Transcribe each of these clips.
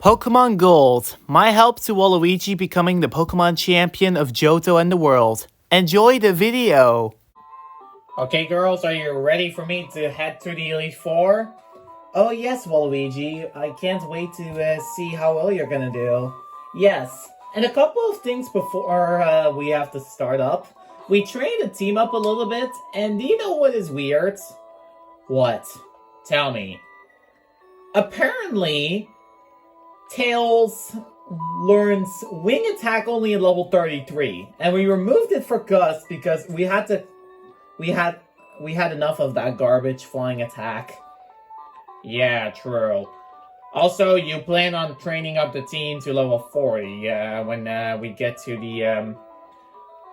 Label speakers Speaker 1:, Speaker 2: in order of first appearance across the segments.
Speaker 1: Pokemon Gold, my help to Waluigi becoming the Pokemon champion of Johto and the world. Enjoy the video!
Speaker 2: Okay, girls, are you ready for me to head to the Elite Four?
Speaker 1: Oh yes, Waluigi. I can't wait to see how well you're gonna do. Yes, and a couple of things before we have to start up. We trained the team up a little bit, and do you know what is weird?
Speaker 2: What? Tell me.
Speaker 1: Apparently, Tails learns Wing Attack only at level 33, and we removed it for Gus because we had enough of that garbage flying attack.
Speaker 2: Yeah, true. Also, you plan on training up the team to level 40 when we get to the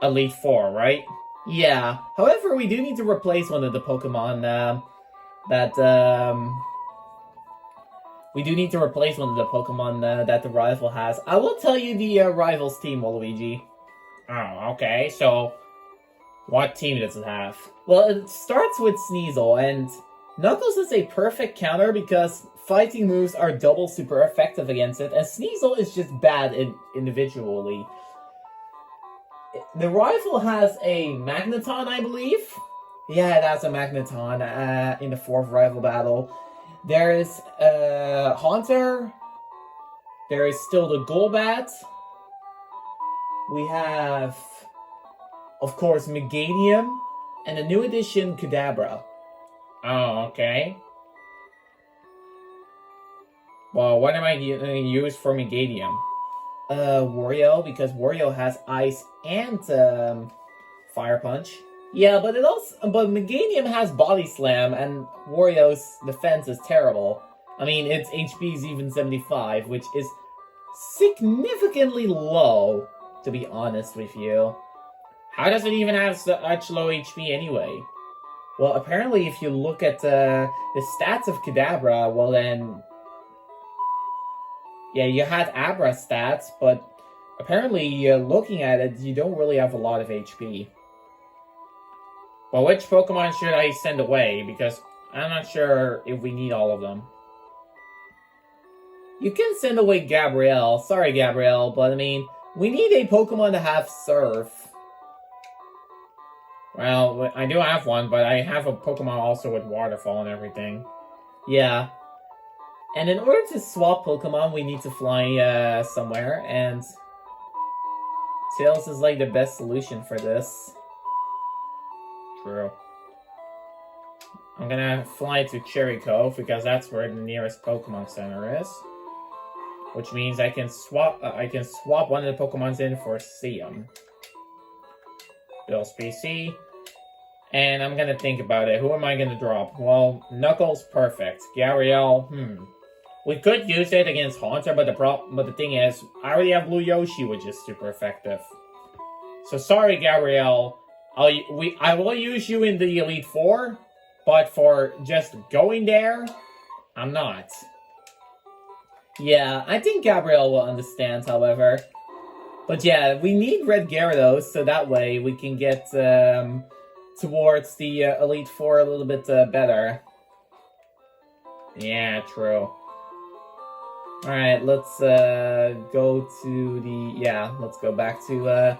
Speaker 2: Elite Four, right?
Speaker 1: Yeah. However, we do need to replace one of the Pokemon that the rival has. I will tell you the rival's team, Waluigi.
Speaker 2: Oh, okay. So, what team does it have?
Speaker 1: Well, it starts with Sneasel, and Knuckles is a perfect counter because fighting moves are double super effective against it, and Sneasel is just bad individually. The rival has a Magneton, I believe. Yeah, it has a Magneton in the fourth rival battle. There is Haunter. There is still the Golbat. We have, of course, Meganium, and a new addition, Kadabra.
Speaker 2: Oh, okay. Well, what am I going to use for Meganium?
Speaker 1: Wario, because Wario has Ice and Fire Punch. Yeah, but Meganium has Body Slam, and Wario's defense is terrible. I mean, its HP is even 75, which is significantly low, to be honest with you.
Speaker 2: How does it even have such low HP anyway?
Speaker 1: Well, apparently if you look at the stats of Kadabra, well then... Yeah, you had Abra stats, but apparently looking at it, you don't really have a lot of HP.
Speaker 2: Well, which Pokemon should I send away? Because I'm not sure if we need all of them.
Speaker 1: You can send away Gabrielle. Sorry, Gabrielle, but I mean, we need a Pokemon to have Surf.
Speaker 2: Well, I do have one, but I have a Pokemon also with Waterfall and everything.
Speaker 1: Yeah. And in order to swap Pokemon, we need to fly somewhere, and Tails is like the best solution for this.
Speaker 2: True. I'm gonna fly to Cherry Cove because that's where the nearest Pokemon Center is. Which means I can swap one of the Pokemons in for Seum. Bill's PC. And I'm gonna think about it. Who am I gonna drop? Well, Knuckles, perfect. Gabrielle, we could use it against Haunter, but the thing is, I already have Blue Yoshi, which is super effective. So sorry, Gabrielle. I will use you in the Elite Four, but for just going there, I'm not.
Speaker 1: Yeah, I think Gabrielle will understand, however. But yeah, we need Red Gyarados, so that way we can get towards the Elite Four a little bit better.
Speaker 2: Yeah, true.
Speaker 1: Alright, let's go to the... Yeah, let's go back to...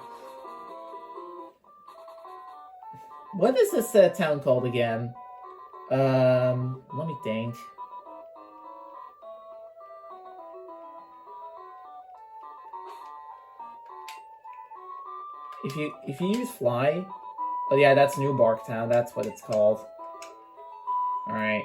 Speaker 1: What is this town called again? Let me think. If you use Fly... Oh yeah, that's New Barktown, that's what it's called. Alright.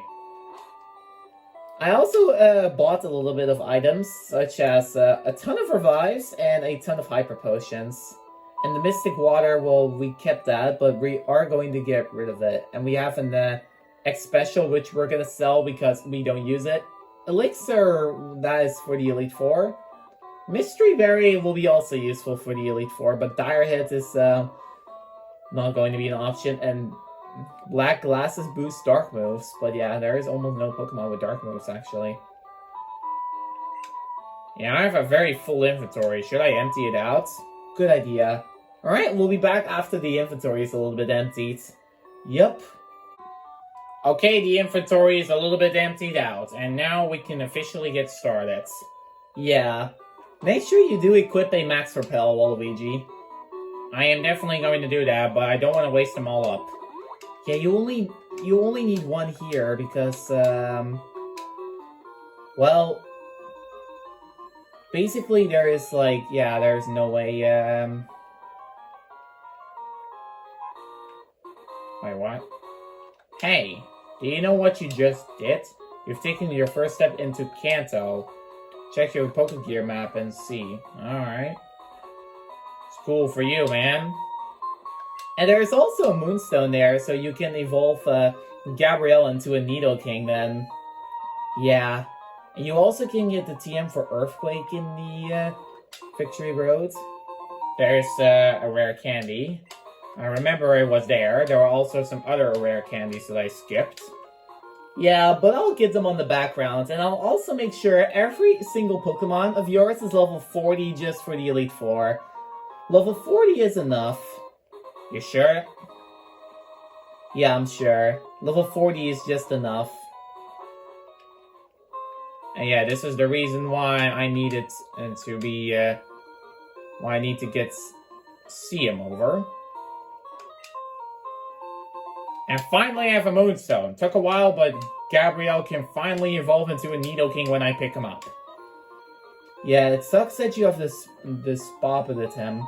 Speaker 1: I also bought a little bit of items, such as a ton of revives and a ton of hyper potions. And the Mystic Water, well, we kept that, but we are going to get rid of it. And we have an X Special, which we're going to sell because we don't use it. Elixir, that is for the Elite Four. Mystery Berry will be also useful for the Elite Four, but Dire Hit is not going to be an option. And Black Glasses boost dark moves, but yeah, there is almost no Pokemon with dark moves, actually.
Speaker 2: Yeah, I have a very full inventory. Should I empty it out?
Speaker 1: Good idea. Alright, we'll be back after the inventory is a little bit emptied. Yep.
Speaker 2: Okay, the inventory is a little bit emptied out, and now we can officially get started.
Speaker 1: Yeah. Make sure you do equip a Max Repel, Waluigi.
Speaker 2: I am definitely going to do that, but I don't want to waste them all up.
Speaker 1: Yeah, you only need one here because well, basically there is like, yeah, there's no way
Speaker 2: Wait, what? Hey, do you know what you just did? You've taken your first step into Kanto. Check your Pokegear map and see. Alright. It's cool for you, man.
Speaker 1: And there's also a Moonstone there, so you can evolve Gabrielle into a Nidoking then. Yeah. And you also can get the TM for Earthquake in the Victory Road.
Speaker 2: There's a rare candy. I remember it was there. There were also some other rare candies that I skipped.
Speaker 1: Yeah, but I'll get them on the background, and I'll also make sure every single Pokemon of yours is level 40 just for the Elite Four. Level 40 is enough.
Speaker 2: You sure?
Speaker 1: Yeah, I'm sure. Level 40 is just enough.
Speaker 2: And yeah, this is the reason why I needed to be, why I need to get CM over. And finally I have a Moonstone. Took a while, but Gabrielle can finally evolve into a Nidoking when I pick him up.
Speaker 1: Yeah, it sucks that you have this Bob with him.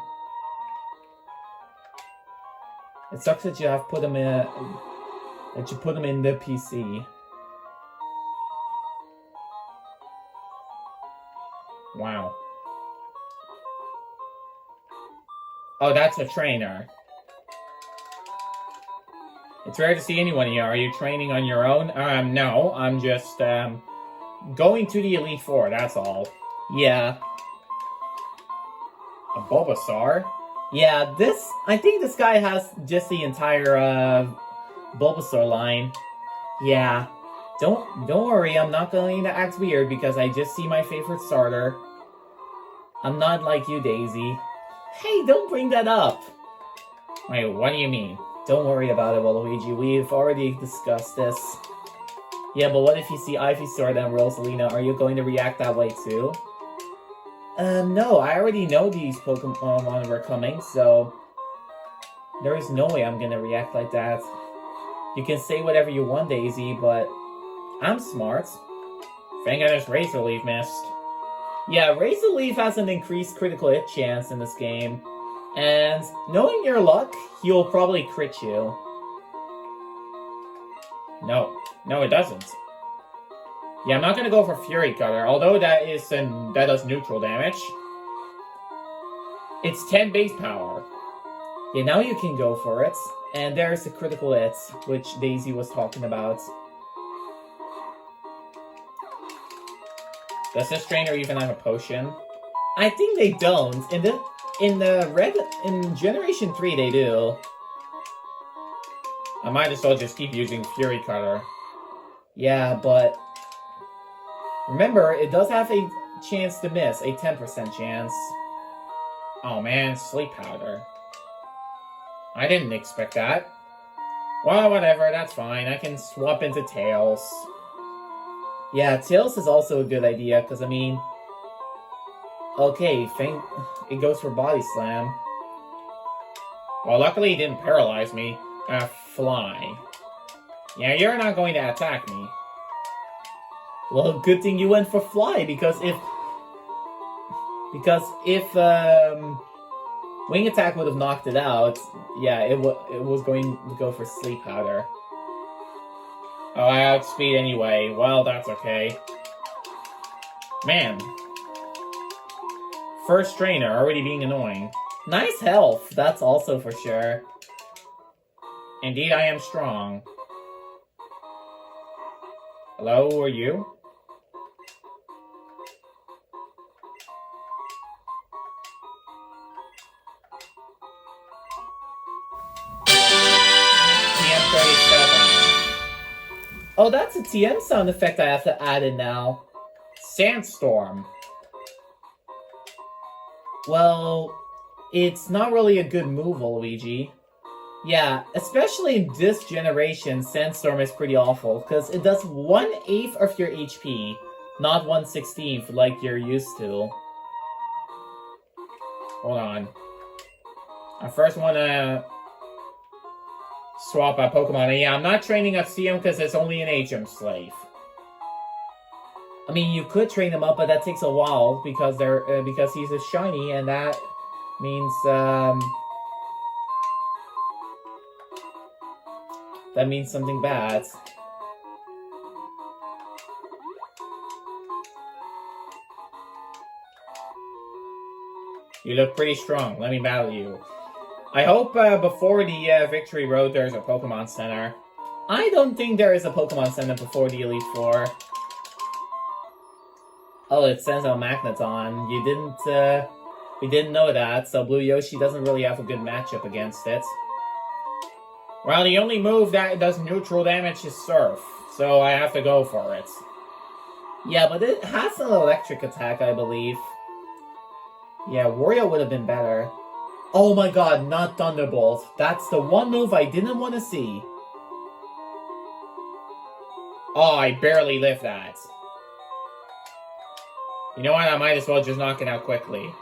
Speaker 1: It sucks that you have put him in the PC.
Speaker 2: Wow. Oh, that's a trainer. It's rare to see anyone here. Are you training on your own? No. I'm just, going to the Elite Four, that's all.
Speaker 1: Yeah.
Speaker 2: A Bulbasaur?
Speaker 1: Yeah, I think this guy has just the entire, Bulbasaur line. Yeah. Don't worry, I'm not going to act weird because I just see my favorite starter. I'm not like you, Daisy. Hey, don't bring that up!
Speaker 2: Wait, what do you mean?
Speaker 1: Don't worry about it, Waluigi. We've already discussed this. Yeah, but what if you see Ivysaur and Rosalina? Are you going to react that way too? No, I already know these Pokemon were coming, so there is no way I'm gonna react like that. You can say whatever you want, Daisy, but I'm smart.
Speaker 2: Thank goodness Razor Leaf missed.
Speaker 1: Yeah, Razor Leaf has an increased critical hit chance in this game. And knowing your luck, he'll probably crit you.
Speaker 2: No, it doesn't. Yeah, I'm not gonna go for Fury Cutter, although that does neutral damage. It's 10 base power.
Speaker 1: Yeah, now you can go for it. And there's the critical hit, which Daisy was talking about.
Speaker 2: Does this trainer even have a potion?
Speaker 1: I think they don't. In Generation 3 they do.
Speaker 2: I might as well just keep using Fury Cutter.
Speaker 1: Yeah, but remember, it does have a chance to miss, a 10% chance.
Speaker 2: Oh man, Sleep Powder. I didn't expect that. Well, whatever, that's fine. I can swap into Tails.
Speaker 1: Yeah, Tails is also a good idea, because, I mean... Okay, it goes for Body Slam.
Speaker 2: Well, luckily he didn't paralyze me. Fly. Yeah, you're not going to attack me.
Speaker 1: Well, good thing you went for Fly, because if Wing Attack would have knocked it out, yeah, it was going to go for Sleep Powder.
Speaker 2: Oh, I outspeed anyway. Well, that's okay. Man. First trainer already being annoying.
Speaker 1: Nice health, that's also for sure.
Speaker 2: Indeed, I am strong. Hello, who are you? TM37.
Speaker 1: Oh, that's a TM sound effect I have to add in now.
Speaker 2: Sandstorm.
Speaker 1: Well, it's not really a good move, Luigi. Yeah, especially in this generation, Sandstorm is pretty awful, because it does 1/8 of your HP. Not 1/16th like you're used to.
Speaker 2: Hold on. I first want to swap a Pokemon. Yeah, I'm not training up CM because it's only an HM slave.
Speaker 1: I mean, you could train him up, but that takes a while because because he's a shiny, and that means something bad.
Speaker 2: You look pretty strong. Let me battle you. I hope before the Victory Road there's a Pokemon Center.
Speaker 1: I don't think there is a Pokemon Center before the Elite Four. Oh, it sends out Magneton. You didn't know that, so Blue Yoshi doesn't really have a good matchup against it.
Speaker 2: Well, the only move that does neutral damage is Surf, so I have to go for it.
Speaker 1: Yeah, but it has an electric attack, I believe. Yeah, Wario would have been better. Oh my god, not Thunderbolt. That's the one move I didn't want to see.
Speaker 2: Oh, I barely lived that. You know what? I might as well just knock it out quickly.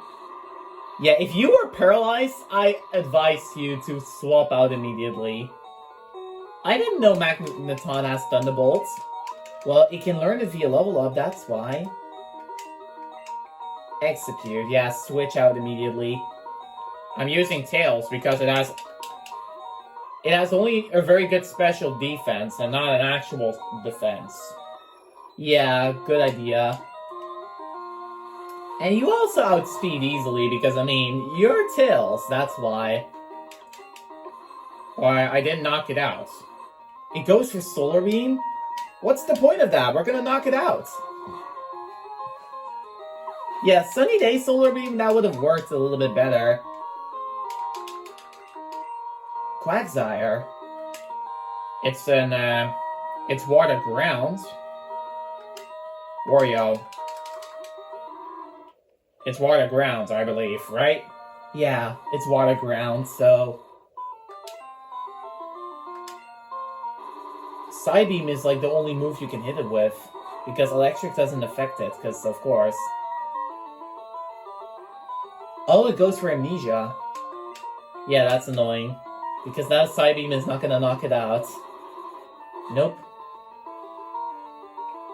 Speaker 1: Yeah, if you were paralyzed, I advise you to swap out immediately. I didn't know Magneton has Thunderbolts. Well, it can learn it via level up, that's why. Execute, yeah, switch out immediately.
Speaker 2: I'm using Tails because it has only a very good special defense and not an actual defense.
Speaker 1: Yeah, good idea. And you also outspeed easily because, I mean, you're Tails, that's why.
Speaker 2: Why, I didn't knock it out.
Speaker 1: It goes for Solar Beam? What's the point of that? We're gonna knock it out. Yeah, Sunny Day Solar Beam, that would have worked a little bit better. Quagsire.
Speaker 2: It's Water Ground. Wario. It's Water Grounds, I believe, right?
Speaker 1: Yeah, it's Water Ground, so... Psybeam is like the only move you can hit it with. Because Electric doesn't affect it, because of course. Oh, it goes for Amnesia. Yeah, that's annoying. Because that Psybeam is not gonna knock it out. Nope.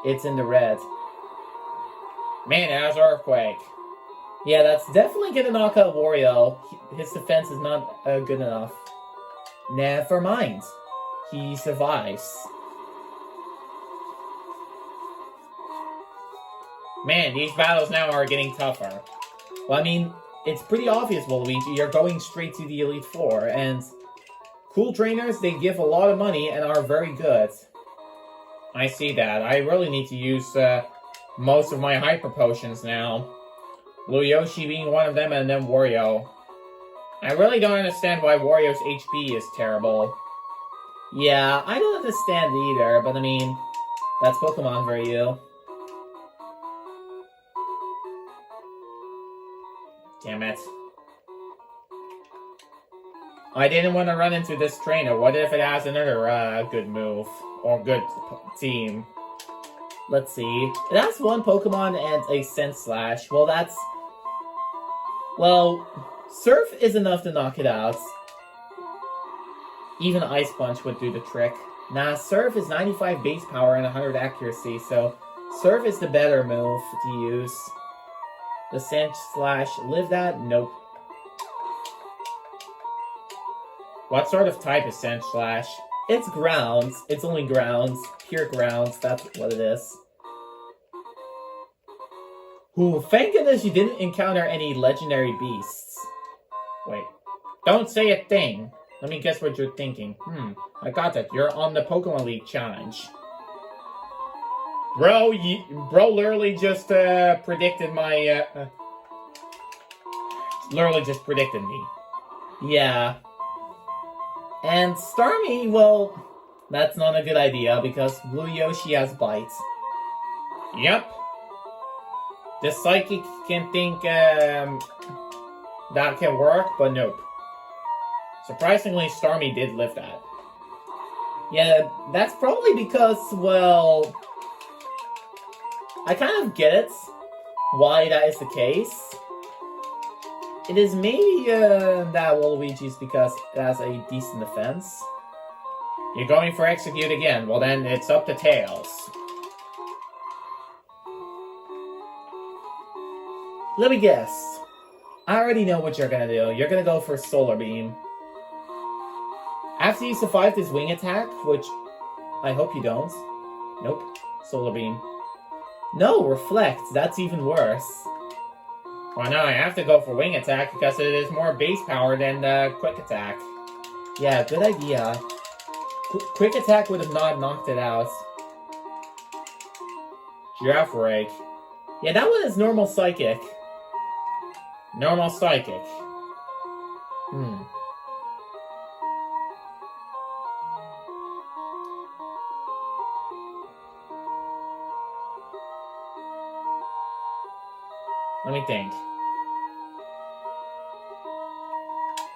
Speaker 1: It's in the red.
Speaker 2: Man, it has Earthquake.
Speaker 1: Yeah, that's definitely gonna knock out Wario. His defense is not good enough. Never mind. He survives.
Speaker 2: Man, these battles now are getting tougher.
Speaker 1: Well, I mean, it's pretty obvious, Waluigi. You're going straight to the Elite Four, and cool trainers, they give a lot of money and are very good.
Speaker 2: I see that. I really need to use most of my Hyper Potions now. Blue Yoshi being one of them, and then Wario. I really don't understand why Wario's HP is terrible.
Speaker 1: Yeah, I don't understand either, but I mean, that's Pokemon for you.
Speaker 2: Damn it. I didn't want to run into this trainer. What if it has another good move? Or good team?
Speaker 1: Let's see. It has one Pokemon and a Scent Slash. Well, that's... Well, Surf is enough to knock it out. Even Ice Punch would do the trick. Nah, Surf is 95 base power and 100 accuracy, so Surf is the better move to use. The Scent Slash, live that? Nope.
Speaker 2: What sort of type is Scent Slash?
Speaker 1: It's grounds. It's only grounds. Pure grounds, that's what it is. Ooh, thank goodness you didn't encounter any legendary beasts.
Speaker 2: Wait. Don't say a thing. Let me guess what you're thinking. I got that. You're on the Pokemon League challenge. Bro, bro literally just predicted my... literally just predicted me.
Speaker 1: Yeah. And Starmie, well, that's not a good idea because Blue Yoshi has Bite.
Speaker 2: Yep. The Psychic can think that can work, but nope. Surprisingly, Starmie did live that.
Speaker 1: Yeah, that's probably because, well... I kind of get it, why that is the case. It is maybe that Waluigi's because it has a decent defense.
Speaker 2: You're going for execute again. Well, then it's up to Tails.
Speaker 1: Let me guess. I already know what you're gonna do. You're gonna go for Solar Beam. After you survive this wing attack, which I hope you don't. Nope. Solar Beam. No, Reflect. That's even worse.
Speaker 2: Well, no, I have to go for wing attack because it is more base power than quick attack.
Speaker 1: Yeah, good idea. Quick attack would have not knocked it out.
Speaker 2: Giraffe Rake.
Speaker 1: Yeah, that one is normal psychic.
Speaker 2: Normal psychic. Let me think.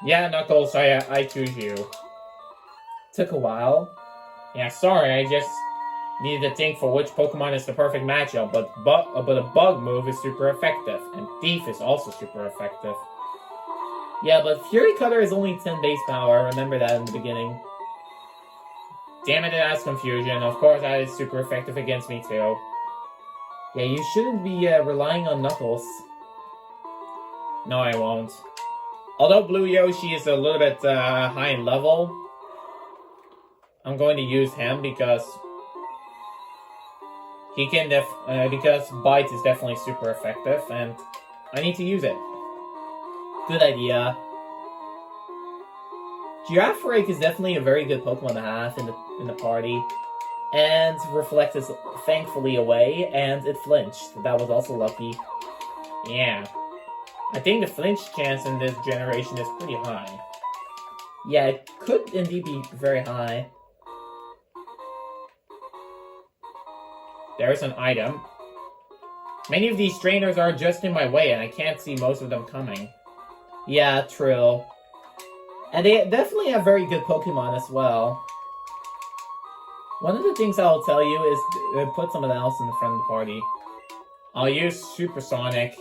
Speaker 2: Yeah, Knuckles, I choose you.
Speaker 1: Took a while.
Speaker 2: Yeah, sorry, I just needed to think for which Pokemon is the perfect matchup, but a Bug move is super effective, and Thief is also super effective.
Speaker 1: Yeah, but Fury Cutter is only 10 base power, remember that in the beginning.
Speaker 2: Damn it, that's confusion. Of course, that is super effective against me too.
Speaker 1: Yeah, you shouldn't be relying on Knuckles.
Speaker 2: No, I won't. Although Blue Yoshi is a little bit high in level, I'm going to use him because he can because Bite is definitely super effective, and I need to use it.
Speaker 1: Good idea. Giraffe Rake is definitely a very good Pokemon to have in the party. And Reflect is thankfully away, and it flinched. That was also lucky.
Speaker 2: Yeah. I think the flinch chance in this generation is pretty high.
Speaker 1: Yeah, it could indeed be very high.
Speaker 2: There's an item. Many of these trainers are just in my way, and I can't see most of them coming.
Speaker 1: Yeah, true. And they definitely have very good Pokemon as well. One of the things I'll tell you is put someone else in the front of the party.
Speaker 2: I'll use Supersonic.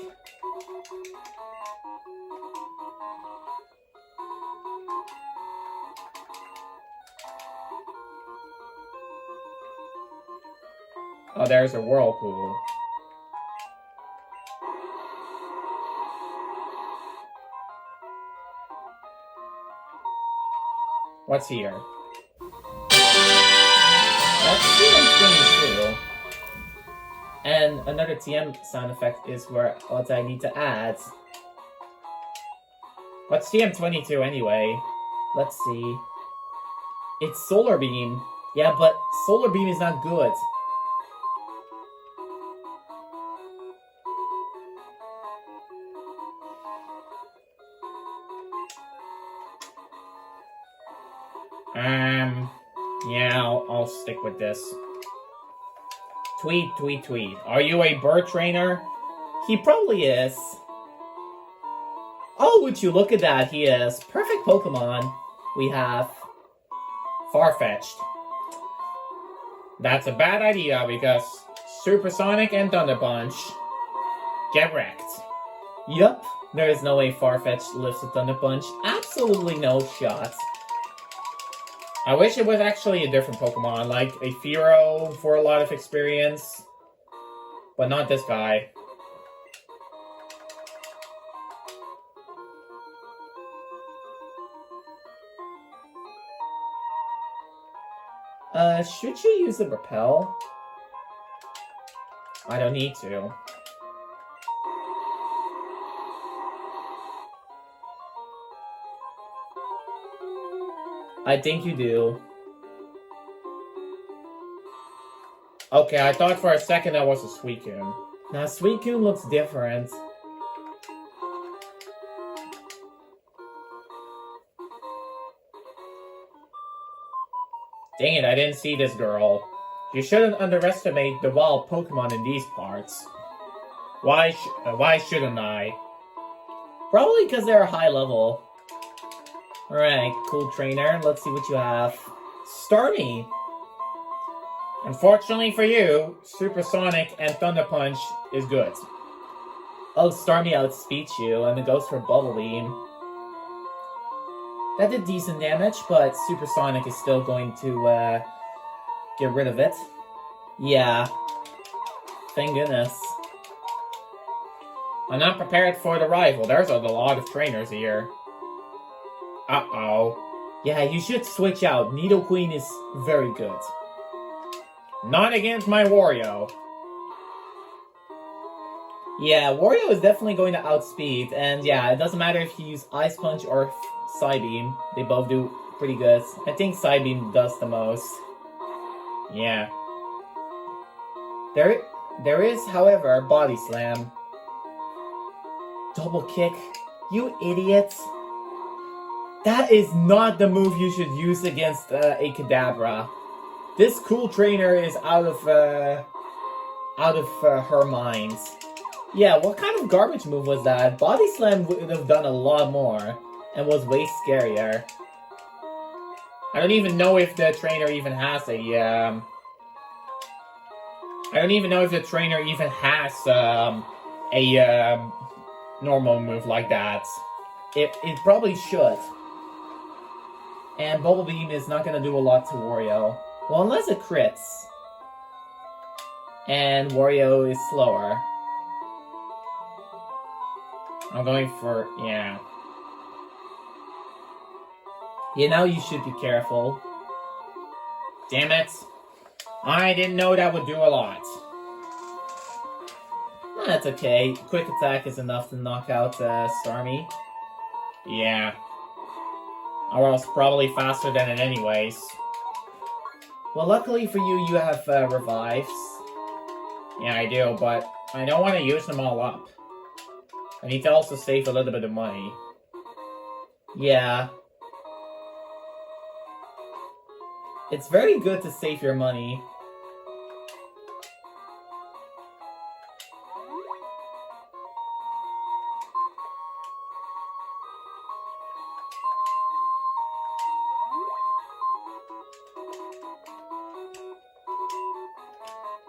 Speaker 2: Oh, there's a Whirlpool. What's here?
Speaker 1: That's TM22. And another TM sound effect is what I need to add.
Speaker 2: What's TM22 anyway?
Speaker 1: Let's see. It's Solar Beam. Yeah, but Solar Beam is not good.
Speaker 2: Yeah, I'll stick with this. Tweet. Are you a bird trainer?
Speaker 1: He probably is. Oh, would you look at that, he is. Perfect Pokemon we have.
Speaker 2: Farfetch'd. That's a bad idea because Supersonic and Thunder Punch get wrecked.
Speaker 1: Yup, there is no way Farfetch'd lives with Thunder Punch. Absolutely no shot.
Speaker 2: I wish it was actually a different Pokemon, like a Fearow for a lot of experience. But not this guy.
Speaker 1: Should you use the Repel?
Speaker 2: I don't need to.
Speaker 1: I think you do.
Speaker 2: Okay, I thought for a second that was a Suicune.
Speaker 1: Now, Suicune looks different.
Speaker 2: Dang it, I didn't see this girl. You shouldn't underestimate the wild Pokemon in these parts. Why shouldn't I?
Speaker 1: Probably because they're a high level. Alright, cool trainer. Let's see what you have. Starmie.
Speaker 2: Unfortunately for you, Supersonic and Thunder Punch is good.
Speaker 1: Oh, Starmie outspeeds you, and it goes for Bubble Beam. That did decent damage, but Supersonic is still going to get rid of it. Yeah. Thank goodness.
Speaker 2: I'm not prepared for the rival. There's a lot of trainers here. Uh-oh.
Speaker 1: Yeah, you should switch out. Nidoqueen is very good.
Speaker 2: Not against my Wario.
Speaker 1: Yeah, Wario is definitely going to outspeed, and yeah, it doesn't matter if you use Ice Punch or Psybeam. They both do pretty good. I think Psybeam does the most.
Speaker 2: Yeah.
Speaker 1: There is, however, Body Slam. Double kick. You idiots. That is not the move you should use against a Kadabra. This cool trainer is out of her mind. Yeah, what kind of garbage move was that? Body Slam would have done a lot more and was way scarier.
Speaker 2: I don't even know if the trainer even has a normal move like that.
Speaker 1: It probably should. And Bubble Beam is not gonna do a lot to Wario. Well, unless it crits. And Wario is slower.
Speaker 2: I'm going for, yeah.
Speaker 1: Yeah, now you should be careful.
Speaker 2: Damn it. I didn't know that would do a lot.
Speaker 1: That's okay. Quick attack is enough to knock out Starmie.
Speaker 2: Yeah. Or else probably faster than it anyways.
Speaker 1: Well, luckily for you, you have revives.
Speaker 2: Yeah, I do, but I don't want to use them all up. I need to also save a little bit of money.
Speaker 1: Yeah. It's very good to save your money.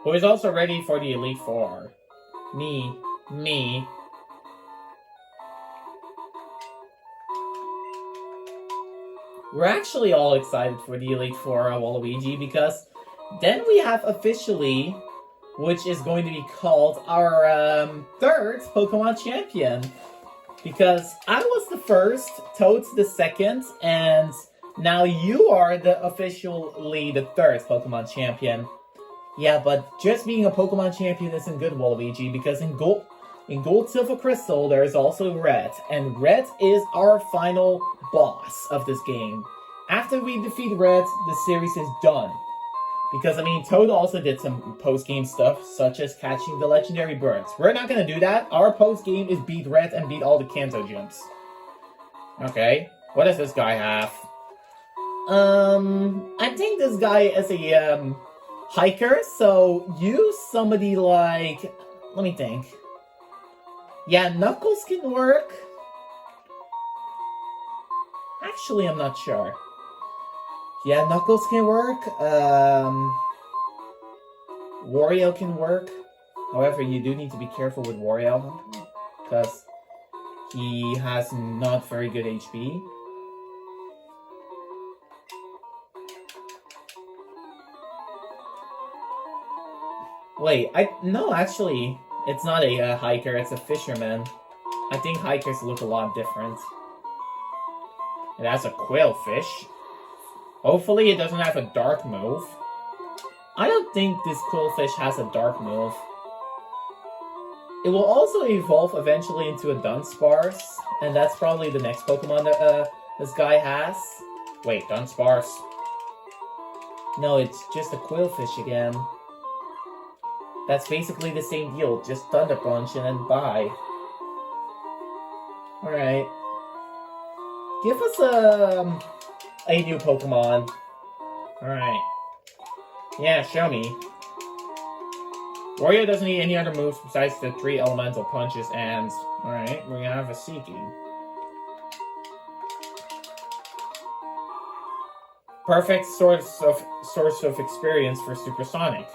Speaker 2: Who is also ready for the Elite Four?
Speaker 1: Me. We're actually all excited for the Elite Four Waluigi because then we have officially, which is going to be called our third Pokemon champion. Because I was the first, Toad's the second, and now you are officially the third Pokemon champion. Yeah, but just being a Pokemon champion isn't good, Waluigi, because in Gold, Silver, Crystal, there is also Red, and Red is our final boss of this game. After we defeat Red, the series is done. Because, I mean, Toad also did some post-game stuff, such as catching the legendary birds. We're not gonna do that. Our post-game is beat Red and beat all the Kanto jumps.
Speaker 2: Okay, what does this guy have?
Speaker 1: I think this guy is a, hiker, so use somebody like... Let me think. Yeah, Knuckles can work. Actually, I'm not sure. Yeah, Knuckles can work. Wario can work. However, you do need to be careful with Wario, because he has not very good HP. Wait, no, actually, it's not a hiker, it's a fisherman. I think hikers look a lot different.
Speaker 2: It has a quillfish. Hopefully it doesn't have a dark move.
Speaker 1: I don't think this quillfish has a dark move. It will also evolve eventually into a Dunsparce, and that's probably the next Pokemon that this guy has.
Speaker 2: Wait, Dunsparce?
Speaker 1: No, it's just a quillfish again. That's basically the same deal, just Thunder Punch and then bye. Alright. Give us a new Pokemon.
Speaker 2: Alright. Yeah, show me. Wario doesn't need any other moves besides the 3 elemental punches and... Alright, we're gonna have a Seeking. perfect source of experience for Supersonic.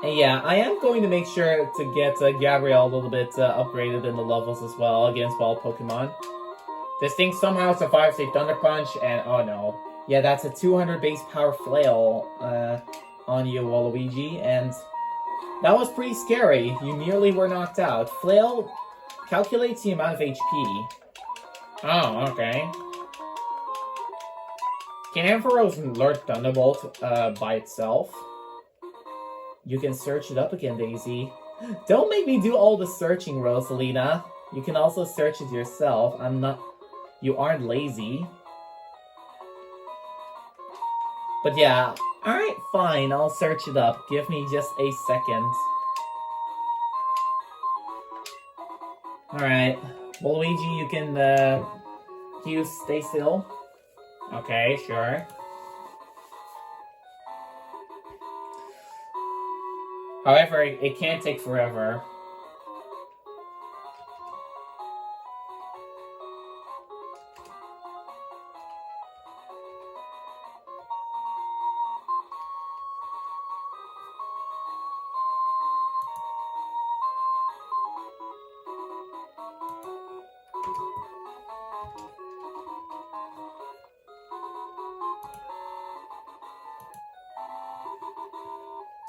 Speaker 1: And yeah, I am going to make sure to get Gabrielle a little bit upgraded in the levels as well against wild Pokemon.
Speaker 2: This thing somehow survives a Thunder Punch, and oh no.
Speaker 1: Yeah, that's a 200 base power flail on you, Waluigi, and that was pretty scary. You nearly were knocked out. Flail calculates the amount of HP.
Speaker 2: Oh, okay. Can Ampharos learn Thunderbolt by itself?
Speaker 1: You can search it up again, Daisy. Don't make me do all the searching, Rosalina. You can also search it yourself. You aren't lazy. But yeah, alright, fine, I'll search it up. Give me just a second. Alright, Waluigi, you can use Stay Still.
Speaker 2: Okay, sure. However, it can't take forever.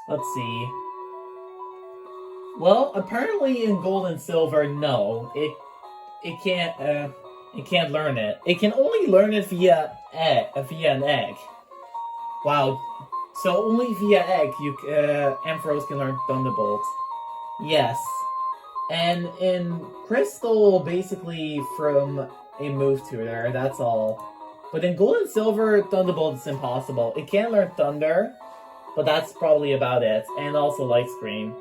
Speaker 1: Let's see. Well, apparently in Gold and Silver, no. It can't learn it. It can only learn it via an egg. Wow. So only via egg Ampharos can learn Thunderbolt. Yes. And in Crystal, basically from a move tutor, that's all. But in Gold and Silver, Thunderbolt is impossible. It can learn Thunder, but that's probably about it. And also Light Screen.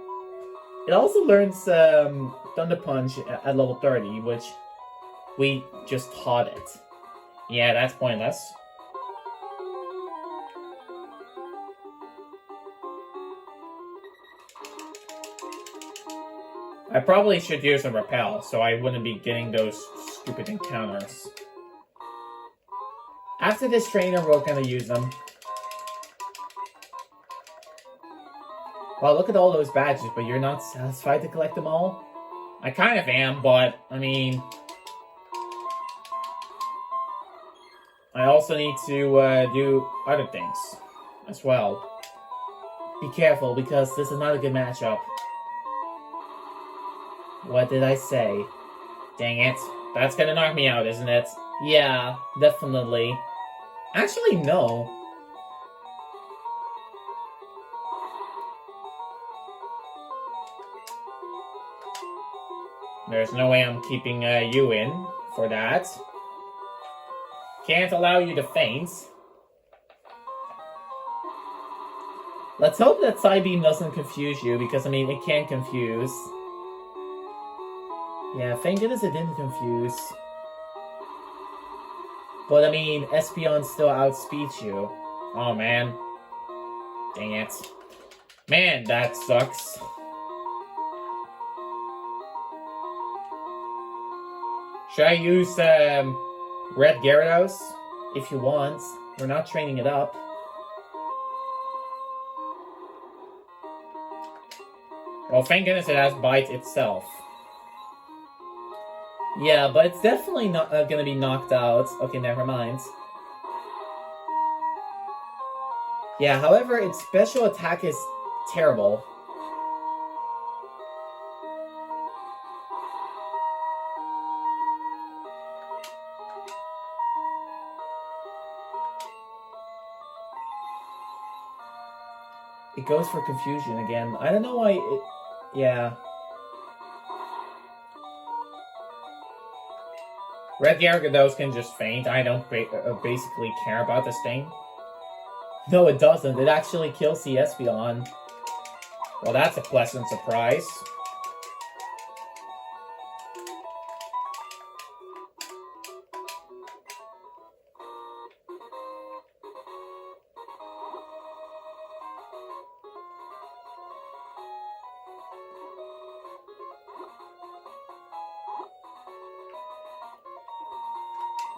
Speaker 1: It also learns Thunder Punch at level 30, which we just taught it.
Speaker 2: Yeah, that's pointless. I probably should use a Repel, so I wouldn't be getting those stupid encounters.
Speaker 1: After this trainer, we're gonna use them. Wow, look at all those badges, but you're not satisfied to collect them all?
Speaker 2: I kind of am, but, I mean... I also need to do other things as well.
Speaker 1: Be careful, because this is not a good matchup. What did I say?
Speaker 2: Dang it. That's gonna knock me out, isn't it?
Speaker 1: Yeah, definitely. Actually, no.
Speaker 2: There's no way I'm keeping you in for that. Can't allow you to faint.
Speaker 1: Let's hope that Psybeam doesn't confuse you, because, I mean, it can confuse. Yeah, thank goodness it didn't confuse. But, I mean, Espeon still outspeeds you.
Speaker 2: Oh, man. Dang it. Man, that sucks.
Speaker 1: Should I use Red Gyarados? If you want. We're not training it up.
Speaker 2: Well, thank goodness it has Bite itself.
Speaker 1: Yeah, but it's definitely not gonna be knocked out. Okay, never mind. Yeah, however, its special attack is terrible. It goes for confusion again. I don't know why it... Yeah.
Speaker 2: Red Gyarados can just faint. I don't basically care about this thing.
Speaker 1: No, it doesn't. It actually kills the Espeon.
Speaker 2: Well, that's a pleasant surprise.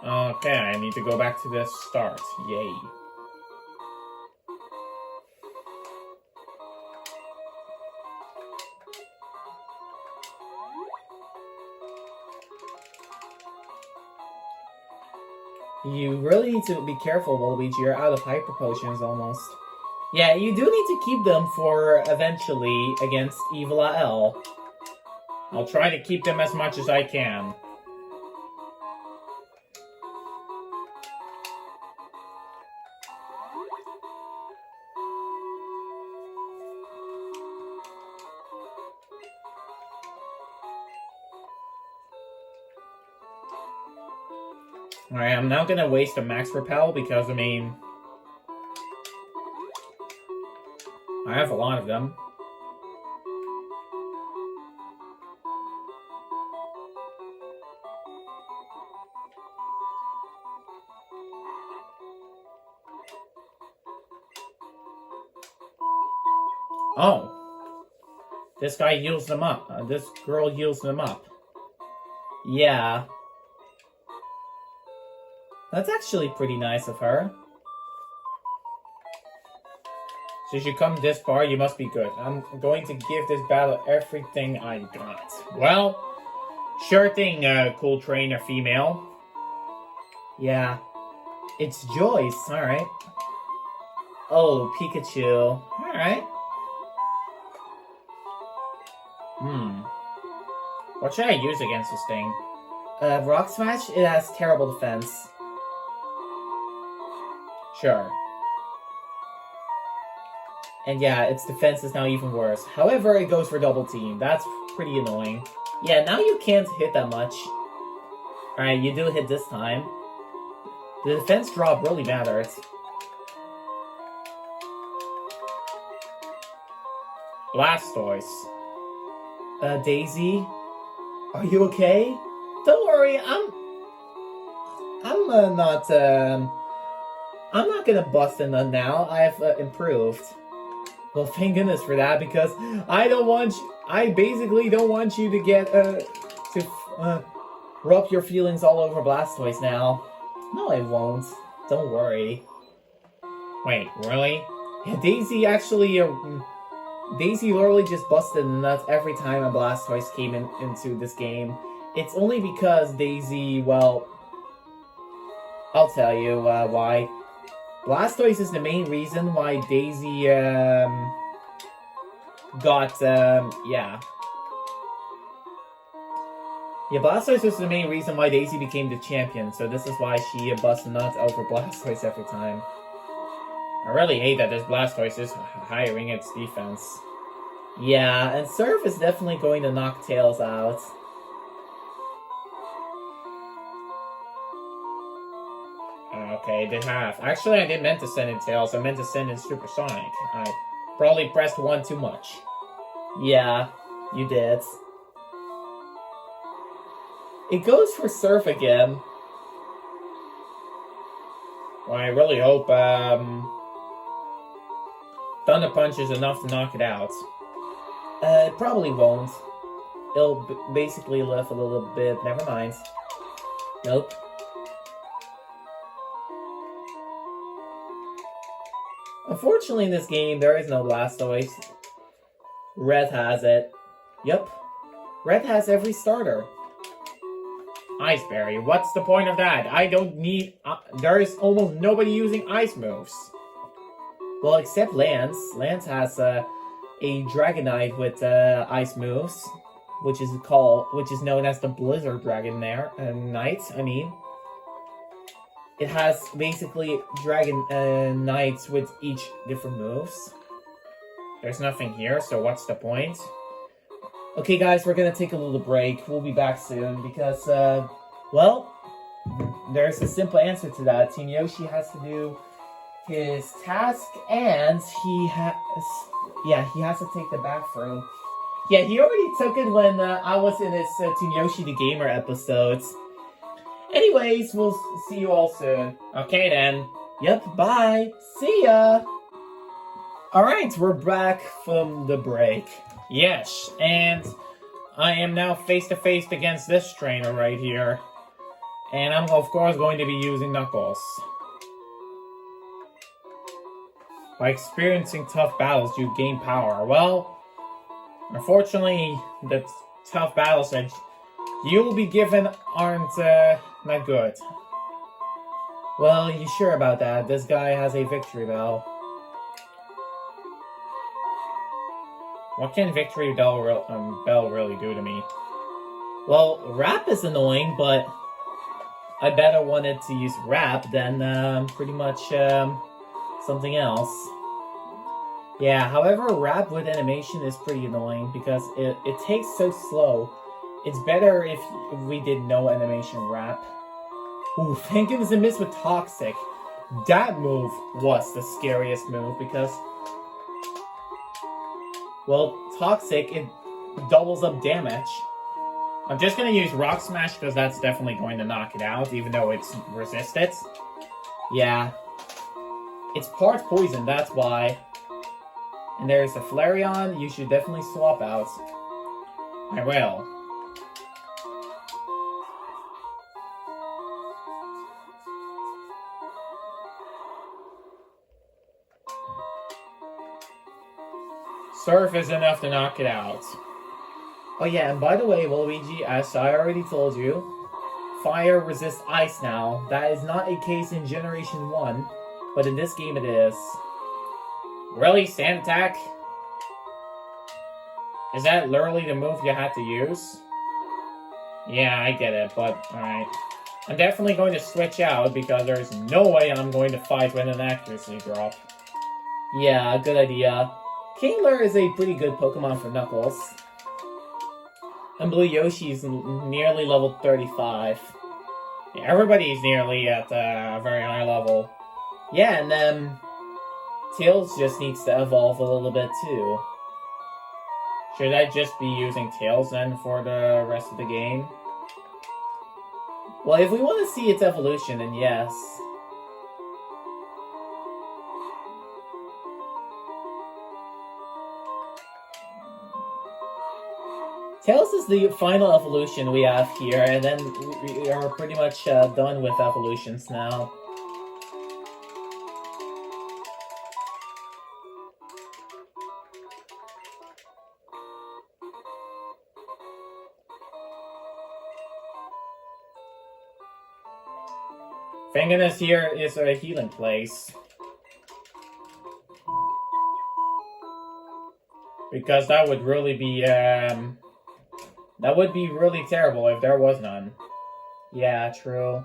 Speaker 2: Okay, I need to go back to the start. Yay.
Speaker 1: You really need to be careful, Waluigi. You're out of hyper potions almost. Yeah, you do need to keep them for eventually against Evila L.
Speaker 2: I'll try to keep them as much as I can. Alright, I'm now gonna waste a max repel because, I mean, I have a lot of them. Oh. This guy heals them up. This girl heals them up.
Speaker 1: Yeah. That's actually pretty nice of her.
Speaker 2: Since you come this far, you must be good. I'm going to give this battle everything I got. Well, sure thing, cool trainer female.
Speaker 1: Yeah. It's Joyce, alright. Oh, Pikachu. Alright.
Speaker 2: What should I use against this thing?
Speaker 1: Rock Smash, it has terrible defense.
Speaker 2: Sure.
Speaker 1: And yeah, its defense is now even worse. However, it goes for double team. That's pretty annoying. Yeah, now you can't hit that much. Alright, you do hit this time. The defense drop really matters.
Speaker 2: Blastoise.
Speaker 1: Daisy? Are you okay? Don't worry, I'm not gonna bust a nut now. I've improved. Well, thank goodness for that, because I basically don't want you to get, rub your feelings all over Blastoise now. No, I won't. Don't worry.
Speaker 2: Wait, really?
Speaker 1: Yeah, Daisy actually, Daisy literally just busted the nuts every time a Blastoise came into this game. It's only because Daisy, well, I'll tell you why. Blastoise is the main reason why Daisy yeah, Blastoise was the main reason why Daisy became the champion, so this is why she busts nuts over Blastoise every time.
Speaker 2: I really hate that this Blastoise is hiring its defense.
Speaker 1: Yeah, and Surf is definitely going to knock Tails out.
Speaker 2: Okay, they have. Actually, I didn't meant to send in Tails. I meant to send in Supersonic. I probably pressed one too much.
Speaker 1: Yeah, you did. It goes for Surf again.
Speaker 2: Well, I really hope Thunder Punch is enough to knock it out.
Speaker 1: It probably won't. It'll basically live a little bit. Never mind. Nope. Unfortunately, in this game, there is no Blastoise. Red has it. Yep. Red has every starter.
Speaker 2: Ice Berry, what's the point of that? I don't need... there is almost nobody using ice moves.
Speaker 1: Well, except Lance. Lance has a Dragonite with ice moves, which is known as the Blizzard Dragon Knight. I mean, it has basically Dragon Knights with each different moves.
Speaker 2: There's nothing here, so what's the point?
Speaker 1: Okay, guys, we're gonna take a little break. We'll be back soon because, well, there's a simple answer to that. Team Yoshi has to do his task, and he has to take the bathroom. Yeah, he already took it when I was in his Team Yoshi the Gamer episodes. Anyways, we'll see you all soon.
Speaker 2: Okay, then.
Speaker 1: Yep, bye. See ya. Alright, we're back from the break.
Speaker 2: Yes, and I am now face to face against this trainer right here. And I'm of course going to be using Knuckles. By experiencing tough battles, you gain power. Well, unfortunately, the tough battles that you will be given aren't not good. Well, you sure about that? This guy has a victory bell. What can victory bell really do to me? Well, rap is annoying, but I better wanted to use rap than pretty much something else. Yeah, however, rap with animation is pretty annoying because it takes so slow. It's better if we did no animation rap. Ooh, thank goodness I missed with Toxic. That move was the scariest move because, well, Toxic, it doubles up damage. I'm just gonna use Rock Smash because that's definitely going to knock it out, even though it's resisted. Yeah. It's part poison, that's why. And there's a Flareon, you should definitely swap out. I will. Surf is enough to knock it out. Oh yeah, and by the way, Waluigi, as I already told you, fire resists ice now. That is not a case in Generation 1, but in this game it is. Really, Sand Attack? Is that literally the move you had to use? Yeah, I get it, but alright. I'm definitely going to switch out because there's no way I'm going to fight with an accuracy drop. Yeah, good idea. Kingler is a pretty good Pokemon for Knuckles. And Blue Yoshi's nearly level 35. Yeah, everybody's nearly at a very high level. Yeah, and then Tails just needs to evolve a little bit too. Should I just be using Tails then for the rest of the game? Well, if we want to see its evolution, then yes. Tails is the final evolution we have here, and then we are pretty much done with evolutions now. Thank goodness here is a healing place. Because that would really be, that would be really terrible if there was none. Yeah, true.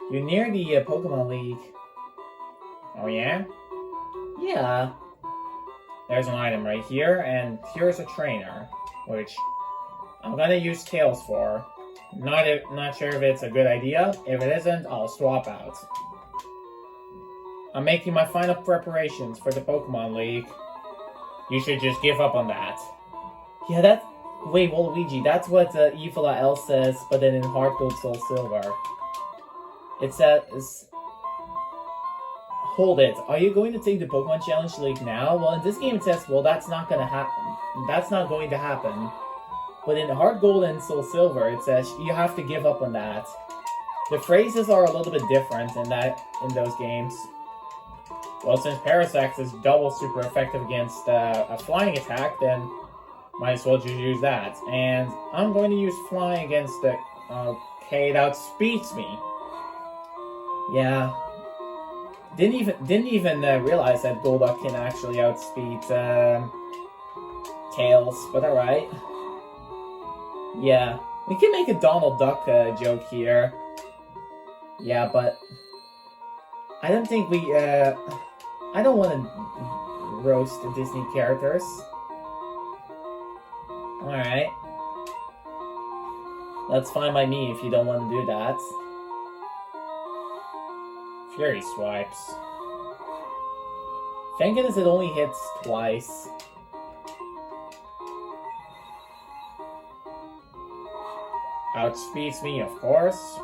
Speaker 2: You're near the Pokemon League. Oh yeah? Yeah. There's an item right here, and here's a trainer, which I'm gonna use Tails for. Not sure if it's a good idea. If it isn't, I'll swap out. I'm making my final preparations for the Pokemon League. You should just give up on that. Yeah, that's... Wait, Waluigi, that's what Evila L says, but then in Heart Gold Soul Silver. It says... Hold it. Are you going to take the Pokemon Challenge League now? Well, in this game it says, well, that's not gonna happen. That's not going to happen. But in Heart Gold and Soul Silver, it says you have to give up on that. The phrases are a little bit different in those games. Well, since Parasect is double super effective against a flying attack, then might as well just use that. And I'm going to use flying against the... Okay, it outspeeds me. Yeah. Didn't even realize that Golduck can actually outspeed Tails, but alright. Yeah, we can make a Donald Duck joke here. Yeah, but I don't think we, I don't want to roast the Disney characters. Alright. That's fine by me if you don't want to do that. Fury Swipes. Thank goodness it only hits twice. Outspeeds me, of course.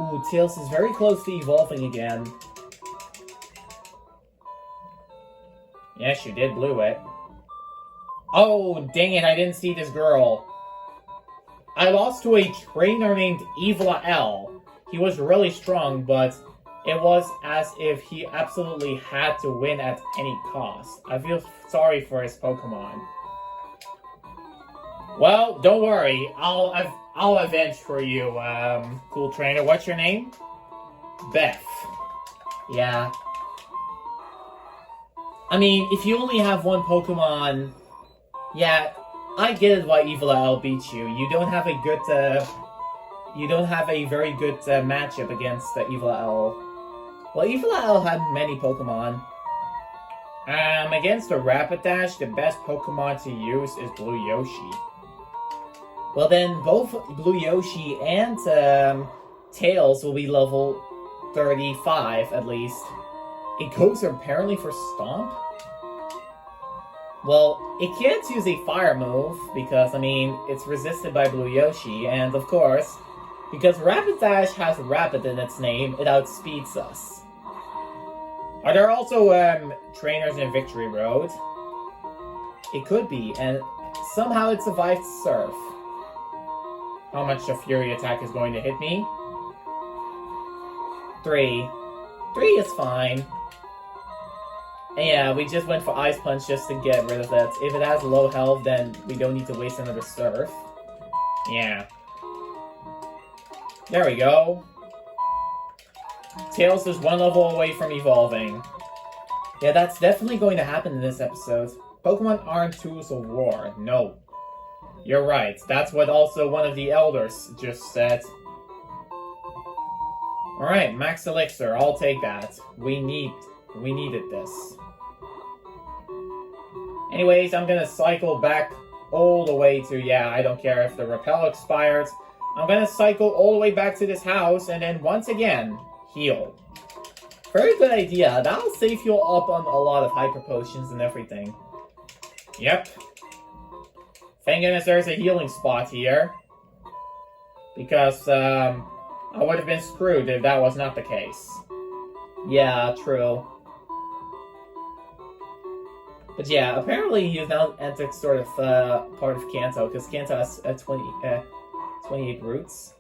Speaker 1: Ooh, Tails is very close to evolving again.
Speaker 2: Yes, you did blew it. Oh, dang it, I didn't see this girl. I lost to a trainer named Evila L. He was really strong, but it was as if he absolutely had to win at any cost. I feel sorry for his Pokemon. Well, don't worry. I'll avenge for you, cool trainer. What's your name? Beth.
Speaker 1: Yeah. I mean, if you only have one Pokemon, yeah, I get it why Evila L beats you. You don't have a very good matchup against Evila L. Well, Evila L had many Pokemon.
Speaker 2: Against the Rapidash, the best Pokemon to use is Blue Yoshi.
Speaker 1: Well, then both Blue Yoshi and Tails will be level 35 at least. It goes apparently for Stomp? Well, it can't use a fire move because, I mean, it's resisted by Blue Yoshi, and of course, because Rapidash has Rapid in its name, it outspeeds us.
Speaker 2: Are there also trainers in Victory Road?
Speaker 1: It could be, and somehow it survived Surf.
Speaker 2: How much the Fury attack is going to hit me?
Speaker 1: 3. 3 is fine. And yeah, we just went for Ice Punch just to get rid of it. If it has low health, then we don't need to waste another Surf.
Speaker 2: Yeah. There we go. Tails is one level away from evolving.
Speaker 1: Yeah, that's definitely going to happen in this episode.
Speaker 2: Pokemon aren't tools of war. No. You're right. That's what also one of the elders just said. Alright, Max Elixir. I'll take that. We needed this. Anyways, I'm gonna cycle back all the way to, yeah, I don't care if the repel expires. I'm gonna cycle all the way back to this house and then once again, heal.
Speaker 1: Very good idea. That'll save you up on a lot of hyper potions and everything.
Speaker 2: Yep. Thank goodness there's a healing spot here. Because, I would have been screwed if that was not the case.
Speaker 1: Yeah, true. But yeah, apparently you've now entered sort of part of Kanto, because Kanto has 28 routes.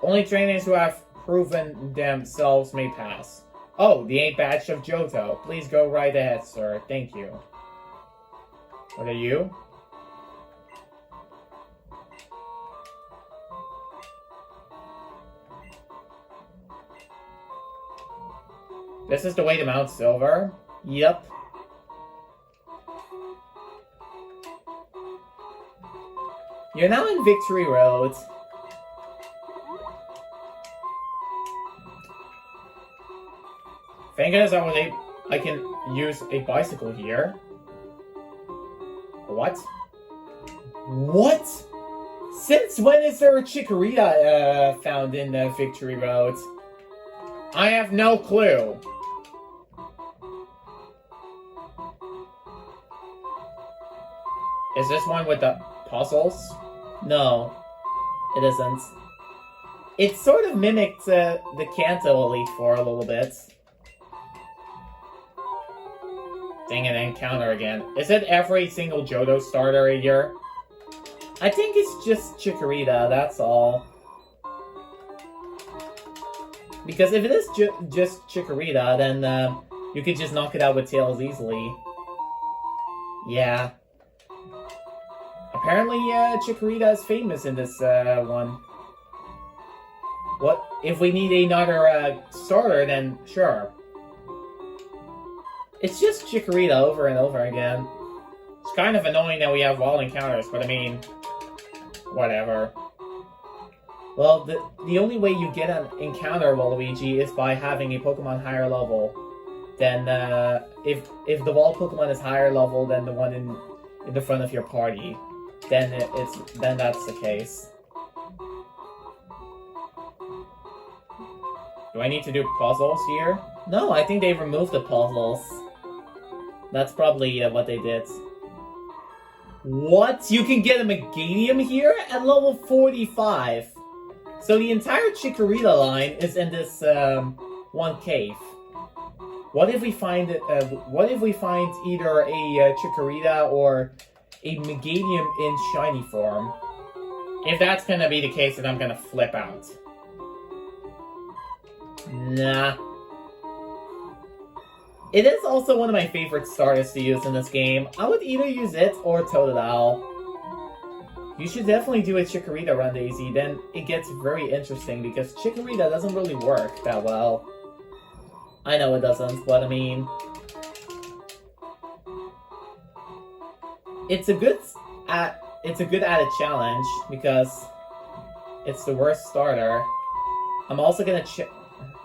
Speaker 2: Only trainers who have proven themselves may pass. Oh, the 8th batch of Johto. Please go right ahead, sir. Thank you. What are you? This is the way to Mount Silver?
Speaker 1: Yep. You're now in Victory Road.
Speaker 2: Thank goodness I can use a bicycle here. What?
Speaker 1: What? Since when is there a Chikorita found in Victory Road?
Speaker 2: I have no clue. Is this one with the puzzles?
Speaker 1: No, it isn't. It sort of mimicked the Kanto Elite Four a little bit.
Speaker 2: Dang it, encounter again. Is it every single Johto starter a year?
Speaker 1: I think it's just Chikorita, that's all. Because if it is just Chikorita, then you could just knock it out with Tails easily. Yeah. Apparently, Chikorita is famous in this one. What? If we need another starter, then sure. It's just Chikorita over and over again.
Speaker 2: It's kind of annoying that we have wall encounters, but I mean, whatever.
Speaker 1: Well, the only way you get an encounter Waluigi is by having a Pokemon higher level. Then, if the wall Pokemon is higher level than the one in the front of your party, then that's the case.
Speaker 2: Do I need to do puzzles here?
Speaker 1: No, I think they removed the puzzles. That's probably what they did. What? You can get a Meganium here at level 45? So the entire Chikorita line is in this one cave. What if we find what if we find either a Chikorita or a Meganium in shiny form?
Speaker 2: If that's gonna be the case, then I'm gonna flip out.
Speaker 1: Nah. It is also one of my favorite starters to use in this game. I would either use it or Totodile. You should definitely do a Chikorita run, Daisy. Then it gets very interesting because Chikorita doesn't really work that well. I know it doesn't, but I mean... It's a good added challenge because it's the worst starter. I'm also gonna check...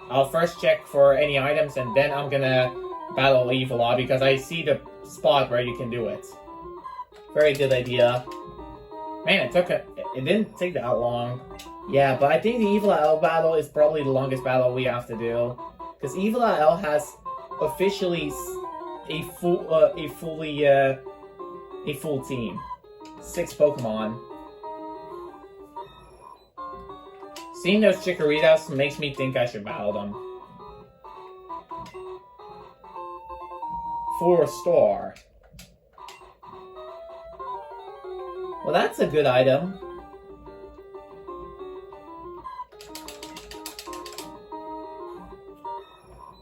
Speaker 1: I'll first check for any items and then I'm gonna battle Evila because I see the spot where you can do it. Very good idea.
Speaker 2: Man, it didn't take that long.
Speaker 1: Yeah, but I think the Evila L battle is probably the longest battle we have to do. Because Evila L has officially a full team. 6 Pokemon.
Speaker 2: Seeing those Chikoritas makes me think I should battle them.
Speaker 1: For a star. Well, that's a good item.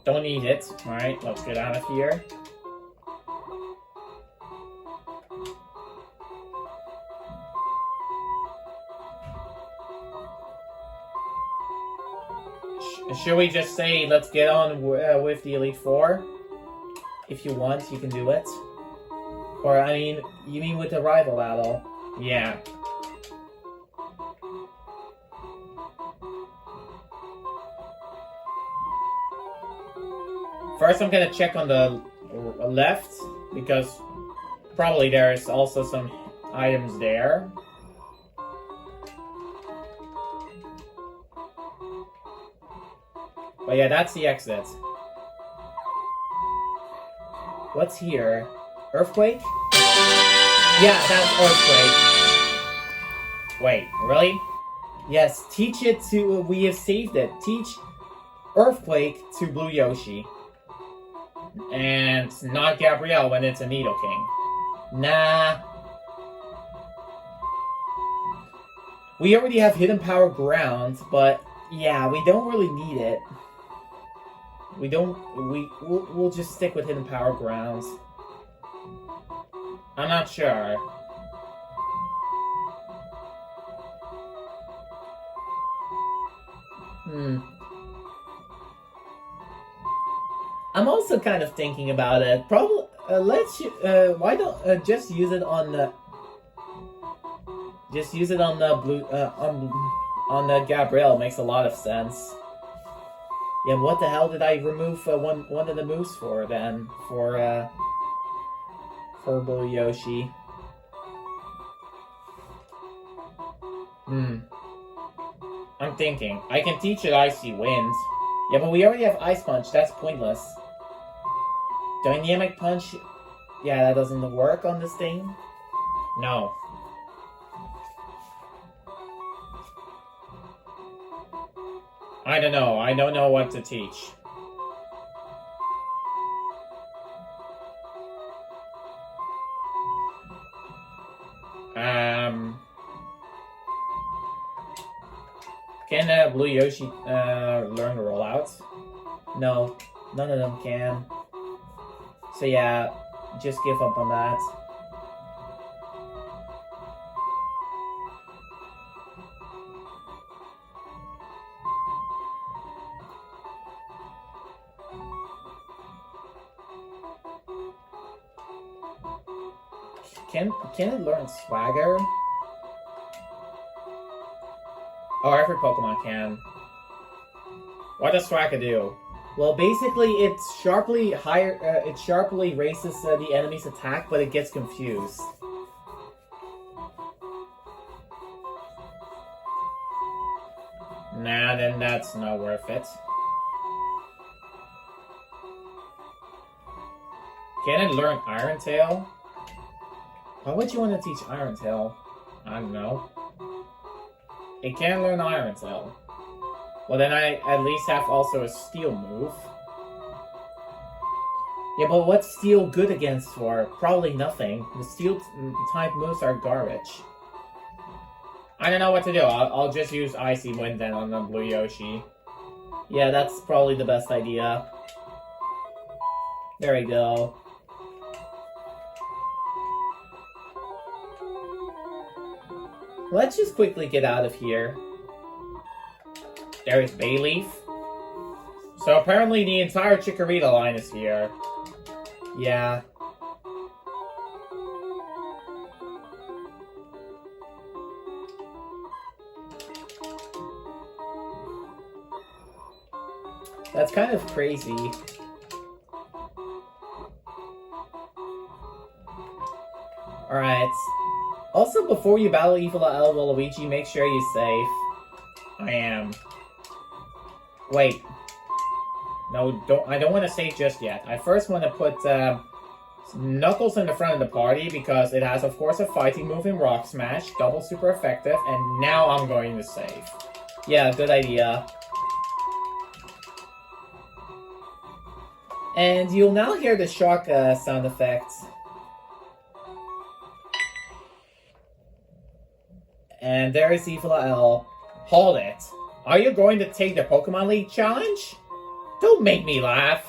Speaker 2: Don't need it. Alright, let's get out of here. Should we just say, let's get on with the Elite Four?
Speaker 1: If you want, you can do it. Or, I mean, you mean with the rival battle?
Speaker 2: Yeah. First, I'm gonna check on the left, because probably there's also some items there. But yeah, that's the exit.
Speaker 1: What's here? Earthquake?
Speaker 2: Yeah, that's Earthquake. Wait, really?
Speaker 1: Yes, teach it to... we have saved it. Teach Earthquake to Blue Yoshi.
Speaker 2: And not Gabrielle when it's a Nidoking.
Speaker 1: Nah. We already have Hidden Power Ground, but yeah, we don't really need it. We'll just stick with Hidden Power Grounds.
Speaker 2: I'm not sure.
Speaker 1: I'm also kind of thinking about it. Probably, why don't just use it on the... Just use it on the blue, on the Gabrielle. Makes a lot of sense. Yeah, what the hell did I remove one of the moves for then? For Blue Yoshi.
Speaker 2: I'm thinking. I can teach it Icy Wind.
Speaker 1: Yeah, but we already have Ice Punch. That's pointless. Dynamic Punch... Yeah, that doesn't work on this thing.
Speaker 2: No. I don't know. I don't know what to teach. Can Blue Yoshi learn to roll out?
Speaker 1: No, none of them can. So yeah, just give up on that. Can it learn Swagger?
Speaker 2: Oh, every Pokemon can. What does Swagger do?
Speaker 1: Well, basically, it sharply raises the enemy's attack, but it gets confused.
Speaker 2: Nah, then that's not worth it. Can it learn Iron Tail?
Speaker 1: Why would you want to teach Iron Tail?
Speaker 2: I don't know. It can learn Iron Tail. Well, then I at least have also a Steel move.
Speaker 1: Yeah, but what's Steel good against for? Probably nothing. The Steel type moves are garbage.
Speaker 2: I don't know what to do. I'll just use Icy Wind then on the Blue Yoshi.
Speaker 1: Yeah, that's probably the best idea. There we go. Let's just quickly get out of here.
Speaker 2: There is Bayleaf. So apparently the entire Chikorita line is here.
Speaker 1: Yeah. That's kind of crazy. Alright. Also, before you battle Evila L. Waluigi, make sure you're safe.
Speaker 2: I am. Wait. No, I don't want to save just yet. I first want to put Knuckles in the front of the party because it has, of course, a fighting move in Rock Smash, double super effective, and now I'm going to save.
Speaker 1: Yeah, good idea. And you'll now hear the shock sound effects. And there is Evila L.
Speaker 2: Hold it. Are you going to take the Pokemon League challenge? Don't make me laugh.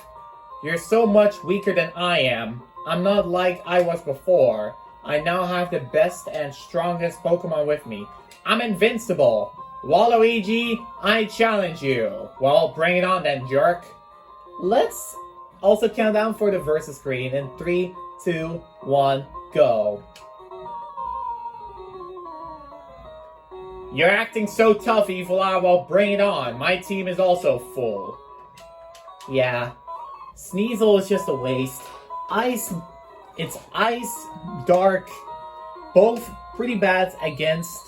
Speaker 2: You're so much weaker than I am. I'm not like I was before. I now have the best and strongest Pokemon with me. I'm invincible. Waluigi, I challenge you. Well, bring it on then, jerk.
Speaker 1: Let's also count down for the versus screen in 3, 2, 1, go.
Speaker 2: You're acting so tough, Evila. Well, bring it on. My team is also full.
Speaker 1: Yeah. Sneasel is just a waste. It's Ice, Dark, both pretty bad against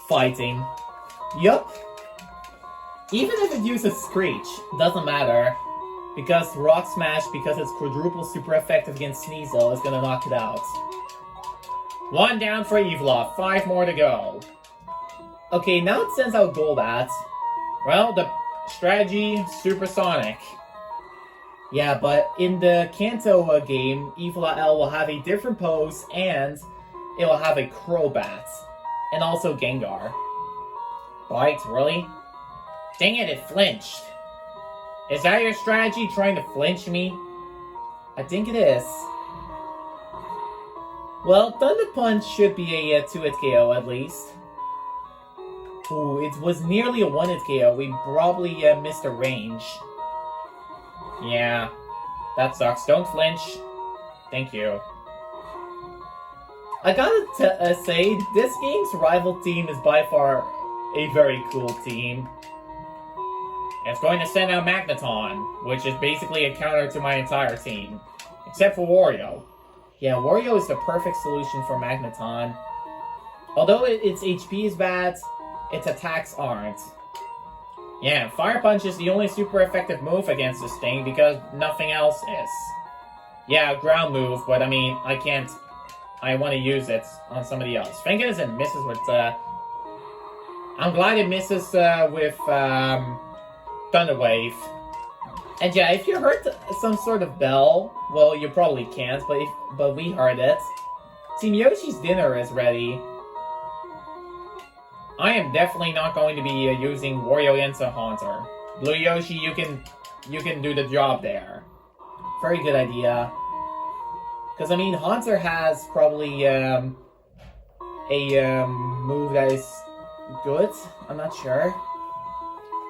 Speaker 1: fighting. Yup. Even if it uses Screech, doesn't matter. Because Rock Smash, because it's quadruple super effective against Sneasel, is gonna knock it out.
Speaker 2: 1 down for Evila, 5 more to go.
Speaker 1: Okay, now it sends out Golbat.
Speaker 2: Well, the strategy, Supersonic.
Speaker 1: Yeah, but in the Kanto game, Evila L will have a different pose, and it will have a Crobat. And also Gengar.
Speaker 2: Bite, really? Dang it, it flinched. Is that your strategy, trying to flinch me?
Speaker 1: I think it is. Well, Thunder Punch should be a 2-hit KO at least. Ooh, it was nearly a 1-hit KO. We probably missed a range.
Speaker 2: Yeah, that sucks. Don't flinch. Thank you.
Speaker 1: I gotta say, this game's rival team is by far a very cool team.
Speaker 2: It's going to send out Magneton, which is basically a counter to my entire team. Except for Wario.
Speaker 1: Yeah, Wario is the perfect solution for Magneton. Although its HP is bad, its attacks aren't.
Speaker 2: Yeah, Fire Punch is the only super effective move against this thing because nothing else is. Yeah, ground move, but I mean, I can't... I want to use it on somebody else. Thank goodness it misses with... I'm glad it misses with Thunder Wave.
Speaker 1: And yeah, if you heard some sort of bell, well, you probably can't, but we heard it. Team Yoshi's dinner is ready.
Speaker 2: I am definitely not going to be using Wario into Haunter. Blue Yoshi, you can do the job there.
Speaker 1: Very good idea. Because, I mean, Haunter has probably a move that is good. I'm not sure.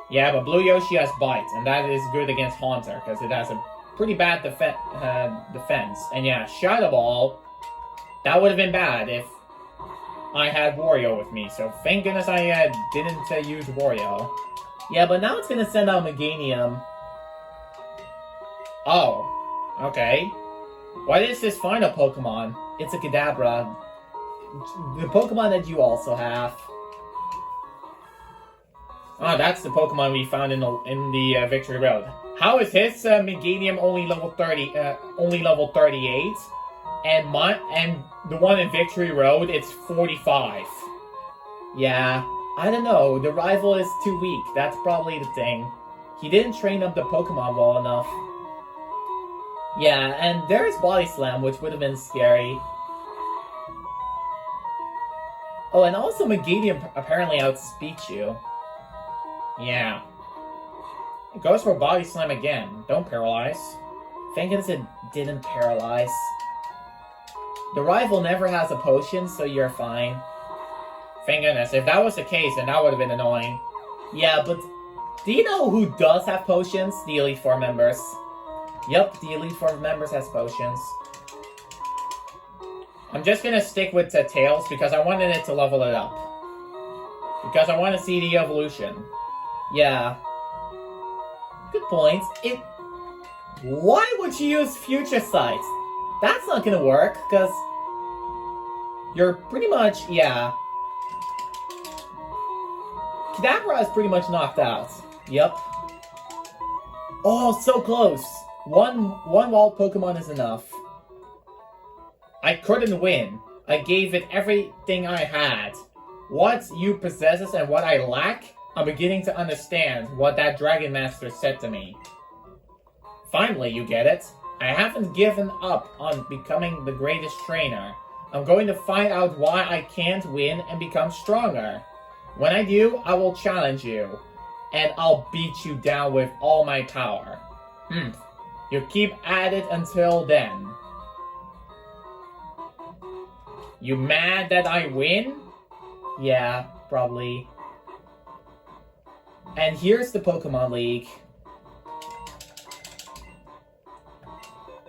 Speaker 2: Yeah, but Blue Yoshi has Bite, and that is good against Haunter, because it has a pretty bad defense. And yeah, Shadow Ball, that would have been bad if I had Wario with me, so thank goodness I didn't use Wario.
Speaker 1: Yeah, but now it's gonna send out Meganium.
Speaker 2: Oh, okay. What is this final Pokemon?
Speaker 1: It's a Kadabra. The Pokemon that you also have.
Speaker 2: Oh, that's the Pokemon we found in the Victory Road. How is his Meganium only level 38? And the one in Victory Road, it's 45.
Speaker 1: Yeah. I don't know, the rival is too weak. That's probably the thing. He didn't train up the Pokemon well enough. Yeah, and there's Body Slam, which would have been scary. Oh, and also Meganium apparently outspeaks you. Yeah. It goes for Body Slam again. Don't paralyze. Thank goodness it didn't paralyze. The rival never has a potion, so you're fine. Thank goodness. If that was the case, then that would have been annoying. Yeah, but do you know who does have potions? The Elite Four members. Yup, the Elite Four members has potions. I'm just gonna stick with Tails because I wanted it to level it up. Because I want to see the evolution. Yeah. Good point. Why would you use Future Sight? That's not gonna work, because you're pretty much, yeah. Kadabra is pretty much knocked out. Yep. Oh, so close. One wild Pokemon is enough. I couldn't win. I gave it everything I had. What you possesses and what I lack, I'm beginning to understand what that Dragon Master said to me. Finally, you get it. I haven't given up on becoming the greatest trainer. I'm going to find out why I can't win and become stronger. When I do, I will challenge you. And I'll beat you down with all my power. You keep at it until then. You mad that I win? Yeah, probably. And here's the Pokemon League.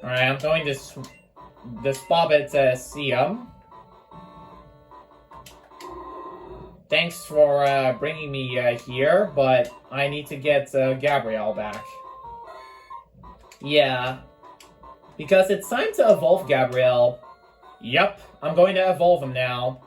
Speaker 1: Alright, I'm going to swap it to Siam. Thanks for bringing me here, but I need to get Gabrielle back. Yeah. Because it's time to evolve Gabrielle. Yup, I'm going to evolve him now.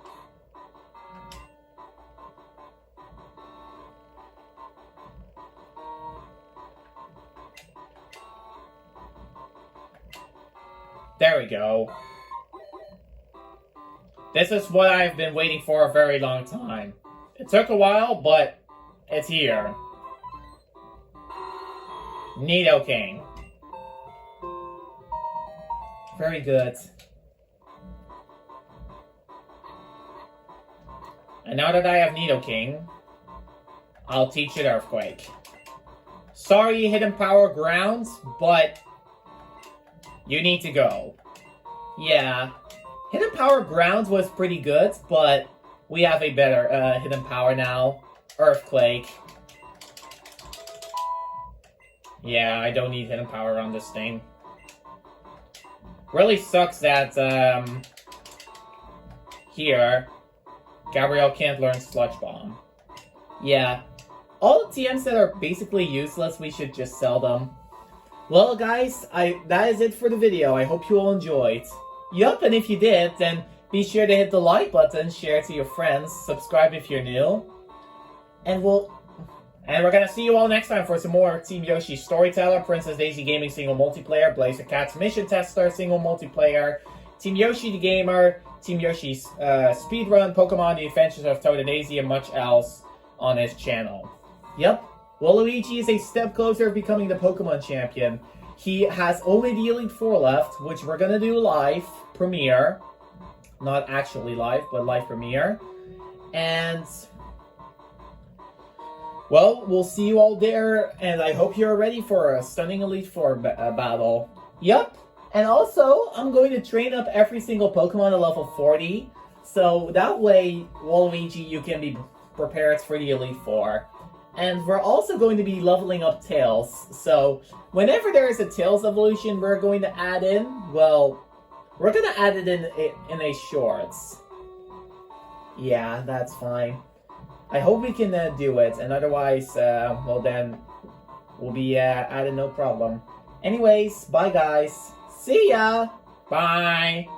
Speaker 1: There we go. This is what I've been waiting for a very long time. It took a while, but it's here. Nidoking. Very good. And now that I have Nidoking, I'll teach it Earthquake. Sorry, Hidden Power Grounds, but you need to go. Yeah. Hidden Power Grounds was pretty good, but we have a better Hidden Power now. Earthquake. Yeah, I don't need Hidden Power on this thing. Really sucks that, here, Gabrielle can't learn Sludge Bomb. Yeah. All the TMs that are basically useless, we should just sell them. Well, guys, that is it for the video. I hope you all enjoyed. Yup, and if you did, then be sure to hit the like button, share it to your friends, subscribe if you're new. And we're gonna see you all next time for some more Team Yoshi Storyteller, Princess Daisy Gaming Single Multiplayer, Blaze the Cat's Mission Tester Single Multiplayer, Team Yoshi the Gamer, Team Yoshi's Speedrun, Pokemon The Adventures of Toad and Daisy, and much else on his channel. Yep, Waluigi is a step closer to becoming the Pokemon champion. He has only the Elite Four left, which we're gonna do live premiere. Not actually live, but live premiere. And well, we'll see you all there, and I hope you're ready for a stunning Elite Four battle. Yup, and also, I'm going to train up every single Pokemon to level 40, so that way, Waluigi, you can be prepared for the Elite Four. And we're also going to be leveling up Tails, so whenever there is a Tails evolution we're going to add in, well, we're going to add it in a shorts. Yeah, that's fine. I hope we can do it, and otherwise, well then, we'll be at it no problem. Anyways, bye guys. See ya! Bye!